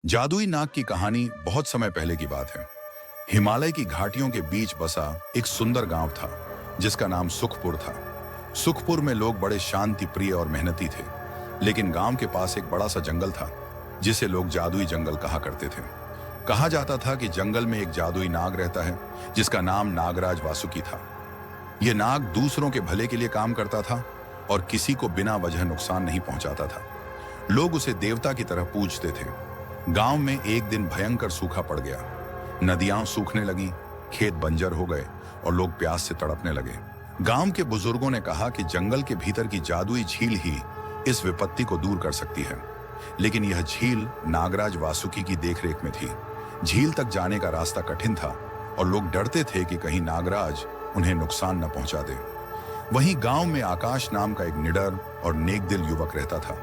जादुई नाग की कहानी बहुत समय पहले की बात है। हिमालय की घाटियों के बीच बसा एक सुंदर गांव था जिसका नाम सुखपुर था। सुखपुर में लोग बड़े शांति प्रिय और मेहनती थे, लेकिन गांव के पास एक बड़ा सा जंगल था जिसे लोग जादुई जंगल कहा करते थे। कहा जाता था कि जंगल में एक जादुई नाग रहता है जिसका नाम नागराज वासुकी था। यह नाग दूसरों के भले के लिए काम करता था और किसी को बिना वजह नुकसान नहीं पहुंचाता था। लोग उसे देवता की तरह पूजते थे। गांव में एक दिन भयंकर सूखा पड़ गया। नदियां सूखने लगीं, खेत बंजर हो गए और लोग प्यास से तड़पने लगे। गांव के बुजुर्गों ने कहा कि जंगल के भीतर की जादुई झील ही इस विपत्ति को दूर कर सकती है, लेकिन यह झील नागराज वासुकी की देखरेख में थी। झील तक जाने का रास्ता कठिन था और लोग डरते थे कि कहीं नागराज उन्हें नुकसान न पहुंचा दे। वहीं गांव में आकाश नाम का एक निडर और नेकदिल युवक रहता था।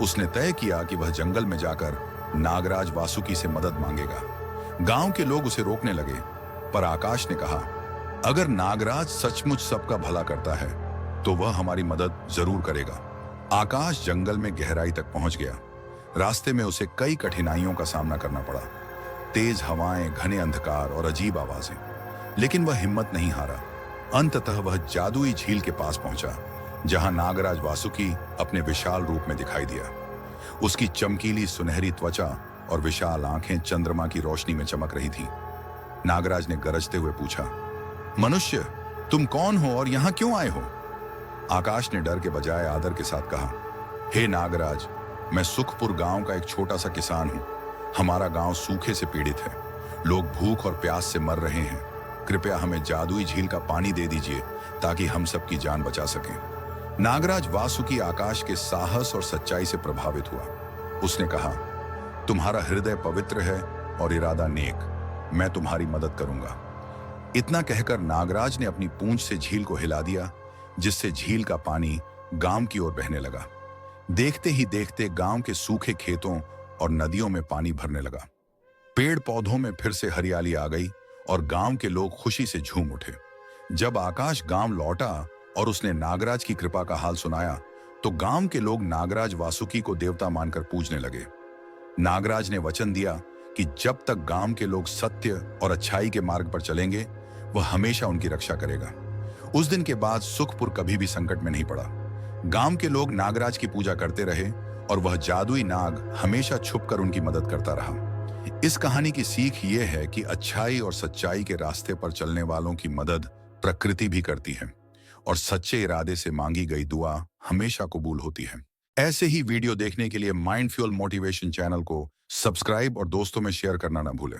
उसने तय किया कि वह जंगल में जाकर नागराज वासुकी से मदद मांगेगा। गांव के लोग उसे रोकने लगे, पर आकाश ने कहा, अगर नागराज सचमुच सबका भला करता है तो वह हमारी मदद जरूर करेगा। आकाश जंगल में गहराई तक पहुंच गया। रास्ते में उसे कई कठिनाइयों का सामना करना पड़ा, तेज हवाएं, घने अंधकार और अजीब आवाजें, लेकिन वह हिम्मत नहीं हारा। अंततः वह जादुई झील के पास पहुंचा जहां नागराज वासुकी अपने विशाल रूप में दिखाई दिया। उसकी चमकीली सुनहरी त्वचा और विशाल आंखें चंद्रमा की रोशनी में चमक रही थी। नागराज ने गरजते हुए पूछा, मनुष्य, तुम कौन हो और यहां क्यों आए हो? आकाश ने डर के बजाय आदर के साथ कहा, हे नागराज, मैं सुखपुर गांव का एक छोटा सा किसान हूं। हमारा गांव सूखे से पीड़ित है। लोग भूख और प्यास से मर रहे हैं। कृपया हमें जादुई झील का पानी दे दीजिए ताकि हम सबकी जान बचा सकें। नागराज वासुकी आकाश के साहस और सच्चाई से प्रभावित हुआ। उसने कहा, तुम्हारा हृदय पवित्र है और इरादा नेक। मैं तुम्हारी मदद करूंगा। इतना कहकर नागराज ने अपनी पूंछ से झील को हिला दिया, जिससे झील का पानी गांव की ओर बहने लगा। देखते ही देखते गांव के सूखे खेतों और नदियों में पानी भरने लगा। पेड़ पौधों में फिर से हरियाली आ गई और गांव के लोग खुशी से झूम उठे। जब आकाश गांव लौटा और उसने नागराज की कृपा का हाल सुनाया, तो गांव के लोग नागराज वासुकी को देवता मानकर पूजने लगे। नागराज ने वचन दिया कि जब तक गांव के लोग सत्य और अच्छाई के मार्ग पर चलेंगे, वह हमेशा उनकी रक्षा करेगा। उस दिन के बाद सुखपुर कभी भी संकट में नहीं पड़ा। गांव के लोग नागराज की पूजा करते रहे और वह जादुई नाग हमेशा छुपकर उनकी मदद करता रहा। इस कहानी की सीख ये है कि अच्छाई और सच्चाई के रास्ते पर चलने वालों की मदद प्रकृति भी करती है और सच्चे इरादे से मांगी गई दुआ हमेशा कबूल होती है। ऐसे ही वीडियो देखने के लिए माइंड फ्यूल मोटिवेशन चैनल को सब्सक्राइब और दोस्तों में शेयर करना ना भूलें।